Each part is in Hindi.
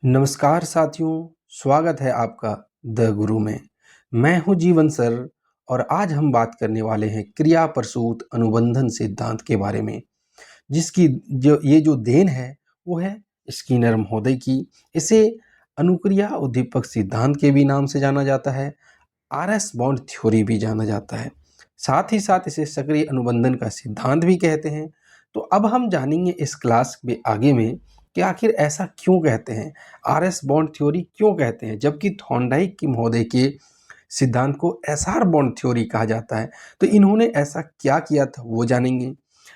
नमस्कार साथियों, स्वागत है आपका द गुरु में। मैं हूं जीवन सर और आज हम बात करने वाले हैं क्रिया प्रसूत अनुबंधन सिद्धांत के बारे में, जिसकी जो देन है वो है स्किनर महोदय की। इसे अनुक्रिया उद्दीपक सिद्धांत के भी नाम से जाना जाता है, आरएस बॉन्ड थ्योरी भी जाना जाता है, साथ ही साथ इसे सक्रिय अनुबंधन का सिद्धांत भी कहते हैं। तो अब हम जानेंगे इस क्लास में आगे में कि आखिर ऐसा क्यों कहते हैं, आरएस बॉन्ड थ्योरी क्यों कहते हैं, जबकि थॉर्नडाइक की महोदय के सिद्धांत को एसआर बॉन्ड थ्योरी कहा जाता है। तो इन्होंने ऐसा क्या किया था वो जानेंगे।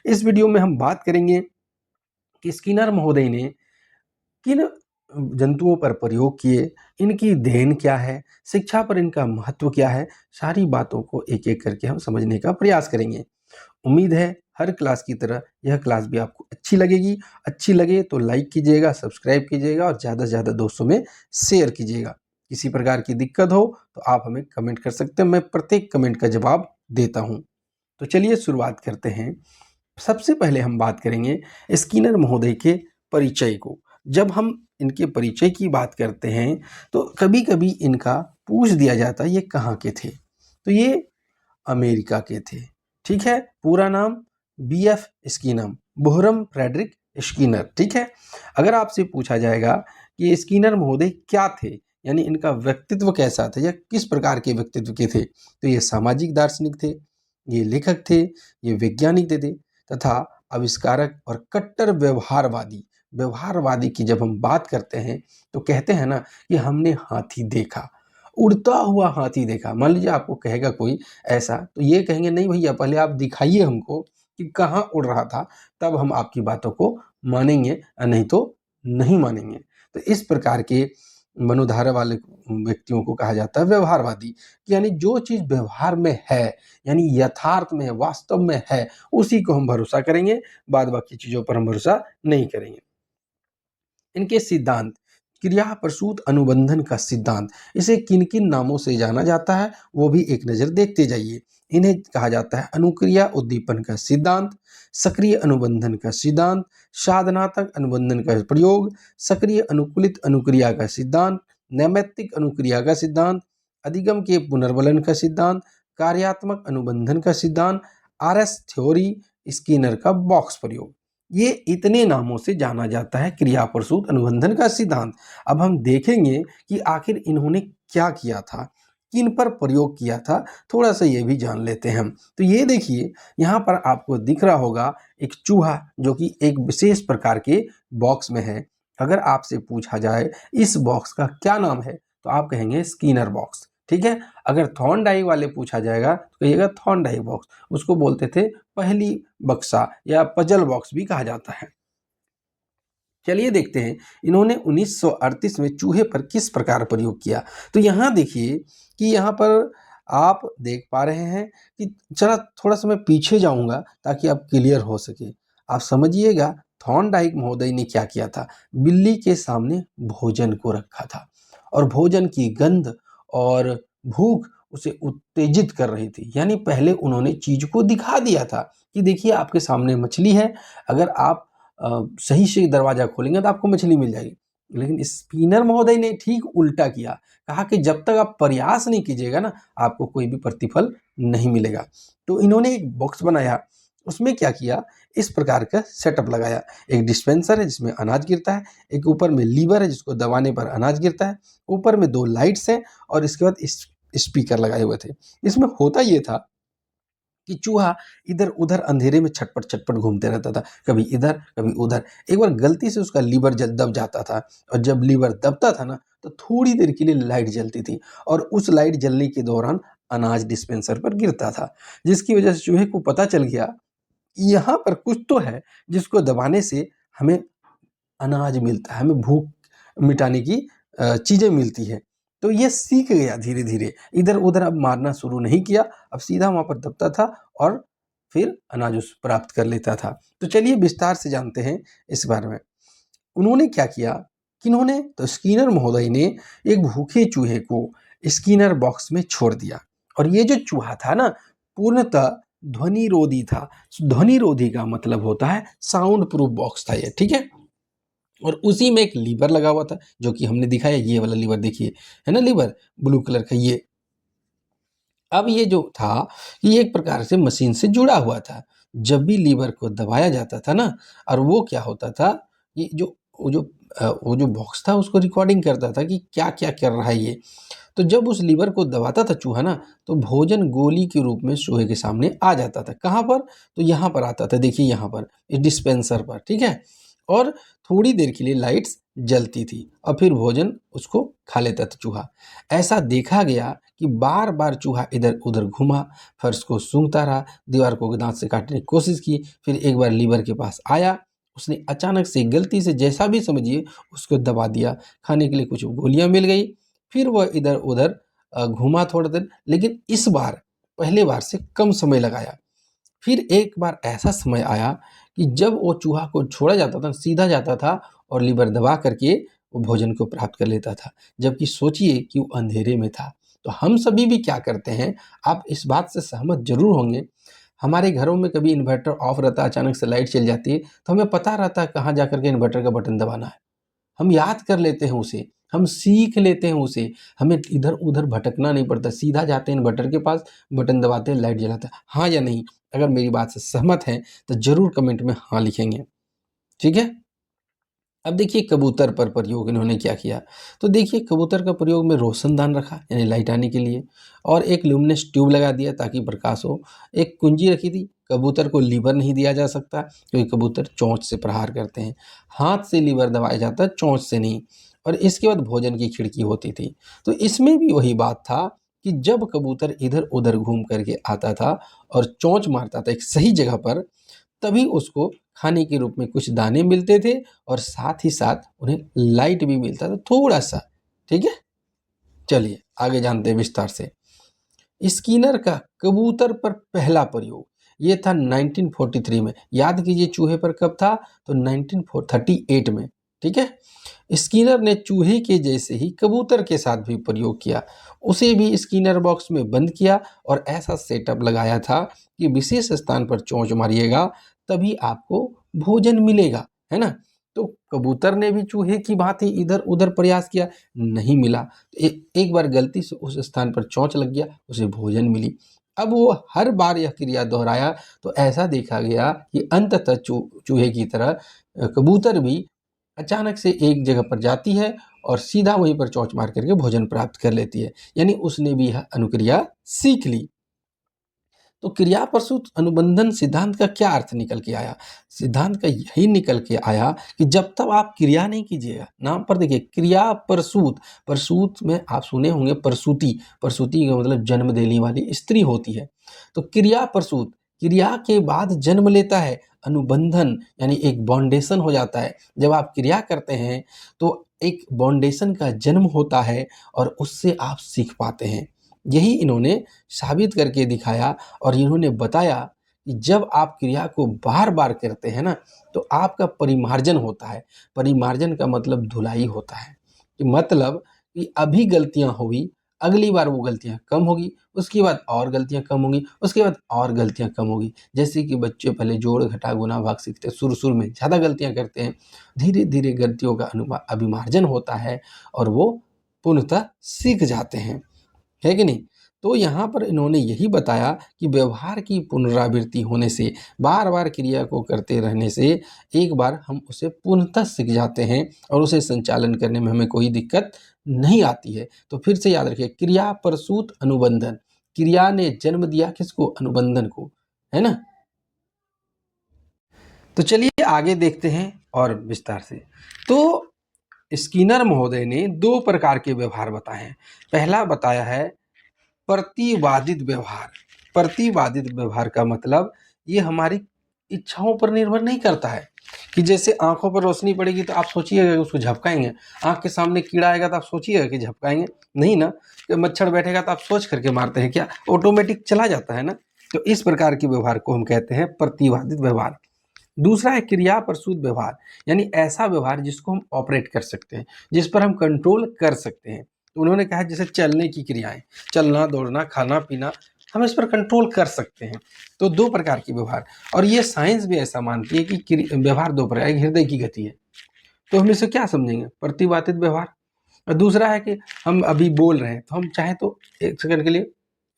इस वीडियो में हम बात करेंगे कि स्किनर महोदय ने किन जंतुओं पर प्रयोग किए, इनकी देन क्या है, शिक्षा पर इनका महत्व क्या है, सारी बातों को एक एक करके हम समझने का प्रयास करेंगे। उम्मीद है हर क्लास की तरह यह क्लास भी आपको अच्छी लगेगी। अच्छी लगे तो लाइक कीजिएगा, सब्सक्राइब कीजिएगा और ज़्यादा से ज़्यादा दोस्तों में शेयर कीजिएगा। किसी प्रकार की दिक्कत हो तो आप हमें कमेंट कर सकते हैं, मैं प्रत्येक कमेंट का जवाब देता हूँ। तो चलिए शुरुआत करते हैं। सबसे पहले हम बात करेंगे स्किनर महोदय के परिचय को। जब हम इनके परिचय की बात करते हैं तो कभी कभी इनका पूछ दिया जाता है ये कहाँ के थे। तो ये अमेरिका के थे। ठीक है, पूरा नाम बीएफ स्किनर, बोहरम फ्रेडरिक स्किनर। ठीक है, अगर आपसे पूछा जाएगा कि स्किनर महोदय क्या थे, यानी इनका व्यक्तित्व कैसा था या किस प्रकार के व्यक्तित्व के थे, तो ये सामाजिक दार्शनिक थे, ये लेखक थे, ये वैज्ञानिक थे तथा आविष्कारक और कट्टर व्यवहारवादी। व्यवहारवादी की जब हम बात करते हैं तो कहते हैं ना कि हमने हाथी देखा, उड़ता हुआ हाथी देखा। मान लीजिए आपको कहेगा कोई ऐसा, तो ये कहेंगे नहीं भैया पहले आप दिखाइए हमको कि कहाँ उड़ रहा था, तब हम आपकी बातों को मानेंगे, नहीं तो नहीं मानेंगे। तो इस प्रकार के मनोधारा वाले व्यक्तियों को कहा जाता है व्यवहारवादी, यानी जो चीज़ व्यवहार में है, यानी यथार्थ में वास्तव में है, उसी को हम भरोसा करेंगे, बाद बाकी चीज़ों पर हम भरोसा नहीं करेंगे। इनके सिद्धांत, क्रिया प्रसूत अनुबंधन का सिद्धांत, इसे किन किन नामों से जाना जाता है वो भी एक नज़र देखते जाइए। इन्हें कहा जाता है अनुक्रिया उद्दीपन का सिद्धांत, सक्रिय अनुबंधन का सिद्धांत, साधनात्मक अनुबंधन का प्रयोग, सक्रिय अनुकूलित अनुक्रिया का सिद्धांत, नैमित्तिक अनुक्रिया का सिद्धांत, अधिगम के पुनर्वलन का सिद्धांत, कार्यात्मक अनुबंधन का सिद्धांत, आरएस थ्योरी, स्किनर का बॉक्स प्रयोग। ये इतने नामों से जाना जाता है क्रिया प्रसूत अनुबंधन का सिद्धांत। अब हम देखेंगे कि आखिर इन्होंने क्या किया था, किन पर प्रयोग किया था, थोड़ा सा ये भी जान लेते हैं हम। तो ये देखिए यहाँ पर आपको दिख रहा होगा एक चूहा जो कि एक विशेष प्रकार के बॉक्स में है। अगर आपसे पूछा जाए इस बॉक्स का क्या नाम है तो आप कहेंगे स्किनर बॉक्स। ठीक है, अगर थॉर्नडाइक वाले पूछा जाएगा तो कहिएगा थॉर्नडाइक बॉक्स, उसको बोलते थे पहली बक्सा या पजल बॉक्स भी कहा जाता है। चलिए देखते हैं इन्होंने 1938 में चूहे पर किस प्रकार प्रयोग किया। तो यहाँ देखिए कि यहाँ पर आप देख पा रहे हैं कि चला थोड़ा सा मैं पीछे जाऊंगा ताकि आप क्लियर हो सके, आप समझिएगा। थॉर्नडाइक महोदय ने क्या किया था, बिल्ली के सामने भोजन को रखा था और भोजन की गंध और भूख उसे उत्तेजित कर रही थी। यानी पहले उन्होंने चीज को दिखा दिया था कि देखिए आपके सामने मछली है, अगर आप सही से दरवाजा खोलेंगे तो आपको मछली मिल जाएगी। लेकिन स्पिनर महोदय ने ठीक उल्टा किया, कहा कि जब तक आप प्रयास नहीं कीजिएगा ना आपको कोई भी प्रतिफल नहीं मिलेगा। तो इन्होंने एक बॉक्स बनाया, उसमें क्या किया, इस प्रकार का सेटअप लगाया। एक डिस्पेंसर है जिसमें अनाज गिरता है, एक ऊपर में लीवर है जिसको दबाने पर अनाज गिरता है, ऊपर में दो लाइट्स हैं और इसके बाद स्पीकर लगाए हुए थे। इसमें होता ये था कि चूहा इधर उधर अंधेरे में छटपट छटपट घूमते रहता था, कभी इधर कभी उधर। एक बार गलती से उसका लीवर दब जाता था और जब लीवर दबता था ना तो थोड़ी देर के लिए लाइट जलती थी और उस लाइट जलने के दौरान अनाज डिस्पेंसर पर गिरता था, जिसकी वजह से चूहे को पता चल गया यहाँ पर कुछ तो है जिसको दबाने से हमें अनाज मिलता है, हमें भूख मिटाने की चीज़ें मिलती है। तो ये सीख गया धीरे धीरे, इधर उधर अब मारना शुरू नहीं किया, अब सीधा वहाँ पर दबता था और फिर अनाज उस प्राप्त कर लेता था। तो चलिए विस्तार से जानते हैं इस बारे में। उन्होंने क्या किया, किन्होंने, तो स्किनर महोदय ने एक भूखे चूहे को स्किनर बॉक्स में छोड़ दिया और ये जो चूहा था ना पूर्णतः ध्वनिरोधी था। ध्वनिरोधी का मतलब होता है साउंड प्रूफ बॉक्स था ये। ठीक है, और उसी में एक लीवर लगा हुआ था, जो कि हमने दिखाया, ये वाला लीवर देखिए, है ना लीवर, ब्लू कलर का ये। अब ये जो था, ये एक प्रकार से मशीन से जुड़ा हुआ था। जब भी लीवर को दबाया जाता था ना, और वो क्या होता था, ये जो वो जो बॉक्स था उसको रिकॉर्डिंग करता था कि क्या-क्या कर रहा है ये। तो जब उस लीवर को दबाता था चूहा ना, तो भोजन गोली के रूप में चूहे के सामने आ जाता था। कहाँ पर? तो यहाँ पर आता था, देखिए यहाँ पर, इस डिस्पेंसर पर, ठीक है? और थोड़ी देर के लिए लाइट्स जलती थी और फिर भोजन उसको खा लेता था चूहा। ऐसा देखा गया कि बार-बार चूहा इधर-उधर घूमा, फर्श को सूंघता रहा, दीवार को दाँत से काटने की कोशिश की, फिर एक बार लीवर के पास आया, उसने अचानक से गलती से, जैसा भी समझिए, उसको दबा दिया। खाने के लिए कुछ गोलियाँ मिल गई, फिर वह इधर-उधर घूमा थोड़ा देर, लेकिन इस बार पहले बार से कम समय लगाया। फिर एक बार ऐसा समय आया कि जब वो चूहा को छोड़ा जाता था, सीधा जाता था और लीवर दबा करके वो भोजन को प्राप्त कर लेता था। जबकि सोचिए कि वो अंधेरे में था। तो हम सभी भी क्या करते हैं, आप इस बात से सहमत ज़रूर होंगे, हमारे घरों में कभी इन्वर्टर ऑफ रहता है, अचानक से लाइट चली जाती है, तो हमें पता रहता है कहाँ जा कर के इन्वर्टर का बटन दबाना है। हम याद कर लेते हैं उसे, हम सीख लेते हैं उसे, हमें इधर-उधर भटकना नहीं पड़ता, सीधा जाते हैं इन्वर्टर के पास, बटन दबाते हैं, लाइट जलाते हैं। हाँ या नहीं? अगर मेरी बात से सहमत हैं, तो ज़रूर कमेंट में हाँ लिखेंगे, ठीक है? अब देखिए कबूतर पर प्रयोग इन्होंने क्या किया, तो देखिए कबूतर का प्रयोग में रोशनदान रखा, यानी लाइट आने के लिए, और एक ल्यूमिनेंस ट्यूब लगा दिया ताकि प्रकाश हो। एक कुंजी रखी थी, कबूतर को लीवर नहीं दिया जा सकता क्योंकि कबूतर चोंच से प्रहार करते हैं। हाथ से लीवर दबाया जाता है, चोंच से नहीं। और इसके बाद भोजन की खिड़की होती थी। तो इसमें भी वही बात था कि जब कबूतर इधर-उधर घूम करके आता था और चोंच मारता था एक सही जगह पर, तभी उसको खाने के रूप में कुछ दाने मिलते थे और साथ ही साथ उन्हें लाइट भी मिलता था थोड़ा-सा, ठीक है? चलिए आगे जानते हैं विस्तार से। स्किनर का कबूतर पर पहला प्रयोग, ये था 1943 में। याद कीजिए चूहे पर कब था? तो 1938 में, ठीक है? स्किनर ने चूहे के जैसे ही कबूतर के साथ भी प्रयोग किया। उसे भी स्किनर बॉक्स में बंद किया और ऐसा सेटअप लगाया था कि विशेष स्थान पर चोंच मारिएगा, तभी आपको भोजन मिलेगा, है ना? तो कबूतर ने भी चूहे की भांति इधर-उधर प्रयास किया, नहीं मिला। एक बार गलती से उस स्थान पर चोंच लग गया, उसे भोजन मिली। अब वो हर बार यह क्रिया दोहराया, तो ऐसा देखा गया कि अंततः चूहे की तरह कबूतर भी अचानक से एक जगह पर जाती है और सीधा वहीं पर चोंच मार करके भोजन प्राप्त कर लेती है। यानी उसने भी यह अनुक्रिया सीख ली। तो क्रिया प्रसूत अनुबंधन सिद्धांत का क्या अर्थ निकल के आया? सिद्धांत का यही निकल के आया कि जब तक आप क्रिया नहीं कीजिएगा, नाम पर देखिए क्रिया प्रसूत, प्रसूत में आप सुने होंगे प्रसूति, प्रसूति का मतलब जन्म देने वाली स्त्री होती है। तो क्रिया प्रसूत, क्रिया के बाद जन्म लेता है, अनुबंधन यानी एक बाउंडेशन हो जाता है। जब आप क्रिया करते हैं तो एक बाउंडेशन का जन्म होता है और उससे आप सीख पाते हैं। यही इन्होंने साबित करके दिखाया और इन्होंने बताया कि जब आप क्रिया को बार-बार करते हैं ना, तो आपका परिमार्जन होता है। परिमार्जन का मतलब धुलाई होता है, कि मतलब कि अभी गलतियाँ हुई, अगली बार वो गलतियाँ कम होगी, उसके बाद और गलतियाँ कम होंगी, उसके बाद और गलतियाँ कम होगी। जैसे कि बच्चे पहले जोड़, घटा, गुणा, भाग सीखते हैं, शुरू-शुरू में ज़्यादा गलतियाँ करते हैं, धीरे-धीरे गलतियों का अभिमार्जन होता है और वो पूर्णतः सीख जाते हैं। है कि नहीं? तो यहाँ पर इन्होंने यही बताया कि व्यवहार की पुनरावृत्ति होने से, बार-बार क्रिया को करते रहने से एक बार हम उसे पूर्णतः सीख जाते हैं और उसे संचालन करने में हमें कोई दिक्कत नहीं आती है। तो फिर से याद रखिए क्रिया प्रसूत अनुबंधन, क्रिया ने जन्म दिया किसको? अनुबंधन को, है ना? तो चलिए आगे देखते हैं और विस्तार से। तो स्किनर महोदय ने 2 प्रकार के व्यवहार बताए हैं। पहला बताया है प्रतिवादित व्यवहार। प्रतिवादित व्यवहार का मतलब ये हमारी इच्छाओं पर निर्भर नहीं करता है कि जैसे आँखों पर रोशनी पड़ेगी तो आप सोचिएगा कि उसको झपकाएँगे। आँख के सामने कीड़ा आएगा तो आप सोचिएगा कि झपकाएँगे? नहीं ना। कि मच्छर बैठेगा तो आप सोच करके मारते हैं क्या? ऑटोमेटिक चला जाता है ना। तो इस प्रकार के व्यवहार को हम कहते हैं प्रतिवादित व्यवहार। दूसरा है क्रिया प्रसूत व्यवहार, यानी ऐसा व्यवहार जिसको हम ऑपरेट कर सकते हैं, जिस पर हम कंट्रोल कर सकते हैं। तो उन्होंने कहा जैसे चलने की क्रियाएं, चलना, दौड़ना, खाना पीना, हम इस पर कंट्रोल कर सकते हैं। तो 2 प्रकार के व्यवहार, और ये साइंस भी ऐसा मानती है कि व्यवहार 2 प्रकार, एक हृदय की गति है, तो हम इसे क्या समझेंगे? प्रतिवादित व्यवहार। और दूसरा है कि हम अभी बोल रहे हैं तो हम चाहे तो 1 सेकंड के लिए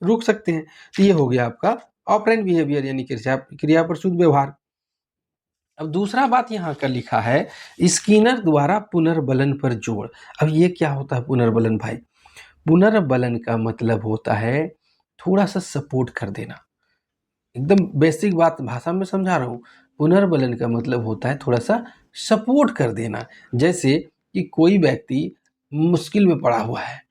रुक सकते हैं। तो ये हो गया आपका ऑपरेंट बिहेवियर यानी क्रिया प्रसूत व्यवहार। अब दूसरा बात यहाँ का लिखा है स्किनर द्वारा पुनर्बलन पर जोड़। अब ये क्या होता है पुनर्बलन भाई? पुनर्बलन का मतलब होता है थोड़ा सा सपोर्ट कर देना। एकदम बेसिक बात भाषा में समझा रहा हूँ। पुनर्बलन का मतलब होता है थोड़ा सा सपोर्ट कर देना। जैसे कि कोई व्यक्ति मुश्किल में पड़ा हुआ है,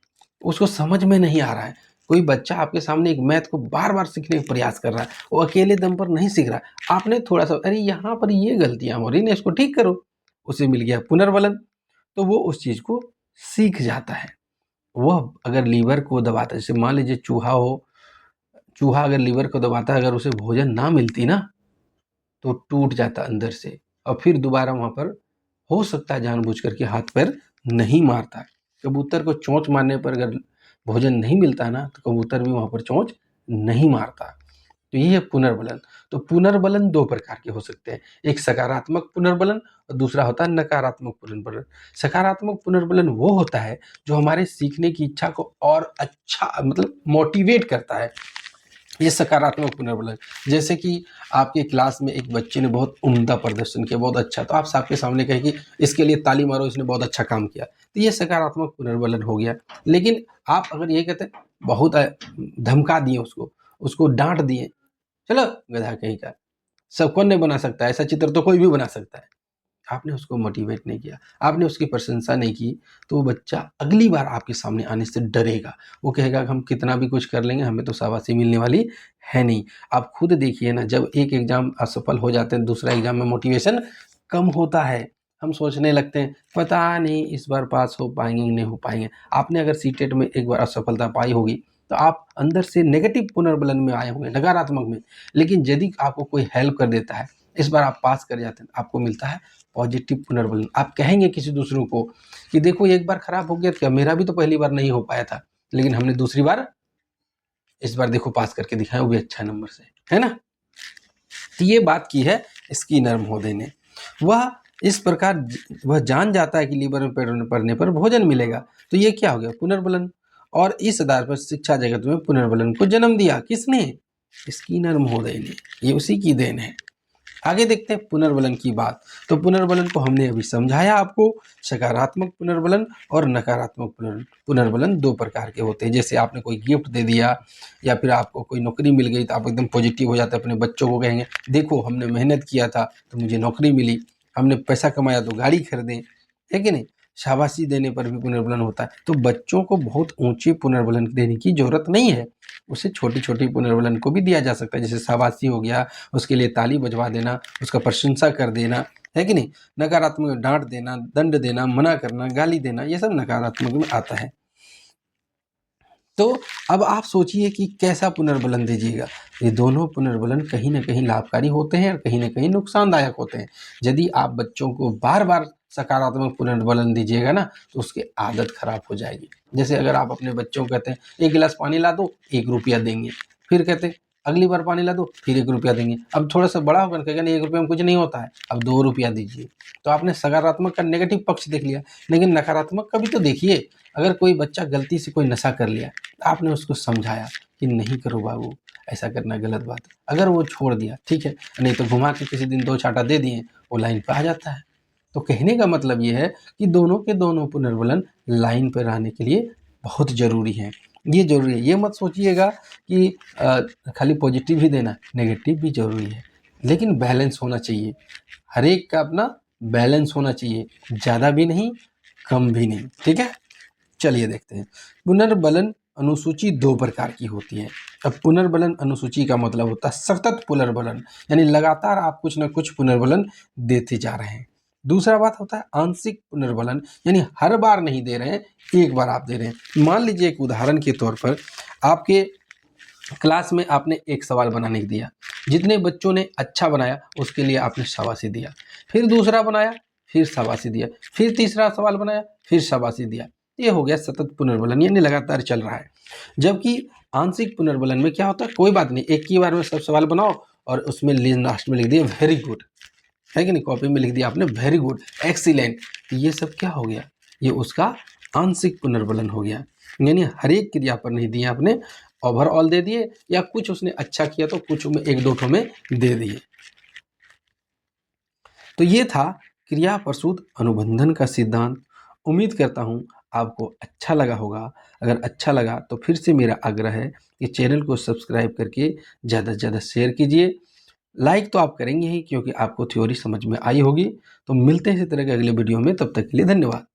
उसको समझ में नहीं आ रहा है। कोई बच्चा आपके सामने एक मैथ को बार-बार सीखने का प्रयास कर रहा है, वो अकेले दम पर नहीं सीख रहा है। आपने थोड़ा-सा अरे यहाँ पर ये गलतियाँ हो रही हैं, इसको ठीक करो। उसे मिल गया पुनर्बलन, तो वो उस चीज़ को सीख जाता है। वह अगर लीवर को दबाता है, जैसे मान लीजिए चूहा हो, चूहा अगर लीवर को दबाता है, अगर उसे भोजन ना मिलती ना, तो टूट जाता अंदर से और फिर दोबारा वहाँ पर हो सकता है जानबूझकर के हाथ पैर नहीं मारता। कबूतर को चोंच मारने पर अगर भोजन नहीं मिलता ना, तो कबूतर भी वहाँ पर चोंच नहीं मारता। तो ये है पुनर्बलन। तो पुनर्बलन 2 प्रकार के हो सकते हैं, एक सकारात्मक पुनर्बलन और दूसरा होता है नकारात्मक पुनर्बलन। सकारात्मक पुनर्बलन वो होता है जो हमारे सीखने की इच्छा को और अच्छा मतलब मोटिवेट करता है। ये सकारात्मक पुनर्बलन। जैसे कि आपके क्लास में एक बच्चे ने बहुत उम्दा प्रदर्शन किया, बहुत अच्छा, तो आप सबके सामने कहें कि इसके लिए ताली मारो, इसने बहुत अच्छा काम किया। तो ये सकारात्मक पुनर्बलन हो गया। लेकिन आप अगर ये कहते हैं बहुत धमका दिए उसको डाँट दिए, चलो गधा कहीं का, सब कौन नहीं बना सकता है, ऐसा चित्र तो कोई भी बना सकता है। आपने उसको मोटिवेट नहीं किया, आपने उसकी प्रशंसा नहीं की, तो वो बच्चा अगली बार आपके सामने आने से डरेगा। वो कहेगा कि हम कितना भी कुछ कर लेंगे, हमें तो शाबाशी मिलने वाली है नहीं। आप खुद देखिए ना, जब एक एग्ज़ाम असफल हो जाते हैं, दूसरा एग्ज़ाम में मोटिवेशन कम होता है। हम सोचने लगते हैं, पता नहीं इस बार पास हो पाएँगे कि नहीं हो पाएँगे। आपने अगर सीटेट में एक बार असफलता पाई होगी, तो आप अंदर से नेगेटिव पुनर्बलन में आए होंगे, नकारात्मक में। लेकिन यदि आपको कोई हेल्प कर देता है, इस बार आप पास कर जाते हैं, आपको मिलता है पॉजिटिव पुनर्बलन। आप कहेंगे किसी दूसरों को कि देखो एक बार खराब हो गया क्या, मेरा भी तो पहली बार नहीं हो पाया था, लेकिन हमने दूसरी बार इस बार देखो पास करके दिखाया, वो भी अच्छा नंबर से, है ना? तो ये बात की है स्किनर महोदय ने। वह इस प्रकार वह जान जाता है कि लीवर में पड़ने पर भोजन मिलेगा। तो ये क्या हो गया पुनर्बलन। और इस आधार पर शिक्षा जगत में पुनर्बलन को जन्म दिया किसने? स्किनर महोदय ने। ये उसी की देन है। आगे देखते हैं पुनर्बलन की बात। तो पुनर्बलन को हमने अभी समझाया आपको। सकारात्मक पुनर्बलन और नकारात्मक पुनर्बलन 2 प्रकार के होते हैं। जैसे आपने कोई गिफ्ट दे दिया या फिर आपको कोई नौकरी मिल गई, तो आप एकदम पॉजिटिव हो जाते हैं, अपने बच्चों को कहेंगे देखो हमने मेहनत किया था तो मुझे नौकरी मिली, हमने पैसा कमाया तो गाड़ी खरीदें, है कि नहीं? शाबाशी देने पर भी पुनर्बलन होता है। तो बच्चों को बहुत ऊँचे पुनर्बलन देने की ज़रूरत नहीं है। उसे छोटी-छोटी पुनर्बलन को भी दिया जा सकता है। जैसे शाबाशी हो गया, उसके लिए ताली बजवा देना, उसका प्रशंसा कर देना, है कि नहीं? नकारात्मक में डाँट देना, दंड देना, मना करना, गाली देना, ये सब नकारात्मक में आता है। तो अब आप सोचिए कि कैसा पुनर्बलन दीजिएगा। ये दोनों पुनर्बलन कहीं न कहीं लाभकारी होते हैं और कहीं न कहीं नुकसानदायक होते हैं। यदि आप बच्चों को बार-बार सकारात्मक पुनर्बलन दीजिएगा ना, तो उसकी आदत खराब हो जाएगी। जैसे अगर आप अपने बच्चों को कहते हैं, "1 गिलास पानी ला दो, ₹1 देंगे।" फिर कहते हैं, "अगली बार पानी ला दो, फिर ₹1 देंगे।" अब थोड़ा-सा बड़ा होगा, कहेगा, "नहीं, ₹1 में कुछ नहीं होता है, अब ₹2 दीजिए।" तो आपने सकारात्मक का नेगेटिव पक्ष देख लिया, लेकिन नकारात्मक का भी तो देखिए। अगर कोई बच्चा गलती से कोई नशा कर लिया, आपने उसको समझाया कि नहीं करो बाबू, ऐसा करना गलत बात है। अगर वो छोड़ दिया, ठीक है, नहीं तो घुमा के किसी दिन 2 चाँटा दे दिए, वो लाइन पे आ जाता है। तो कहने का मतलब ये है कि दोनों के दोनों पुनर्बलन लाइन पर आने के लिए बहुत ज़रूरी हैं। ये ज़रूरी है, ये मत सोचिएगा कि खाली पॉजिटिव ही देना, नेगेटिव भी ज़रूरी है, लेकिन बैलेंस होना चाहिए। हर एक का अपना बैलेंस होना चाहिए, ज़्यादा भी नहीं, कम भी नहीं, ठीक है? चलिए देखते हैं। पुनर्बलन अनुसूची 2 प्रकार की होती है। अब पुनर्बलन अनुसूची का मतलब होता है सतत पुनर्बलन, यानी लगातार आप कुछ न कुछ पुनर्बलन देते जा रहे हैं। दूसरा बात होता है आंशिक पुनर्बलन, यानी हर बार नहीं दे रहे हैं, एक बार आप दे रहे हैं। मान लीजिए एक उदाहरण के तौर पर आपके क्लास में आपने एक सवाल बनाने को दिया, जितने बच्चों ने अच्छा बनाया उसके लिए आपने शाबाशी दिया, फिर दूसरा बनाया, फिर शाबाशी दिया, फिर तीसरा सवाल बनाया, फिर शाबाशी दिया। ये हो गया सतत पुनर्बलन, यानी लगातार चल रहा है। जबकि आंशिक पुनर्बलन में क्या होता है, कोई बात नहीं, एक ही बार में सब सवाल बनाओ और उसमें लास्ट में लिख दिए वेरी गुड, है कि नहीं, कॉपी में लिख दिया आपने वेरी गुड, एक्सीलेंट, तो ये सब क्या हो गया, ये उसका आंशिक पुनर्बलन हो गया। यानी हर एक क्रिया पर नहीं दिए आपने, ओवरऑल दे दिए, या कुछ उसने अच्छा किया तो कुछ में एक दो ठो में दे दिए। तो ये था क्रिया प्रसूत अनुबंधन का सिद्धांत। उम्मीद करता हूँ आपको अच्छा लगा होगा। अगर अच्छा लगा तो फिर से मेरा आग्रह है कि चैनल को सब्सक्राइब करके ज़्यादा से ज़्यादा शेयर कीजिए। लाइक तो आप करेंगे ही, क्योंकि आपको थ्योरी समझ में आई होगी। तो मिलते हैं इसी तरह के अगले वीडियो में, तब तक के लिए धन्यवाद।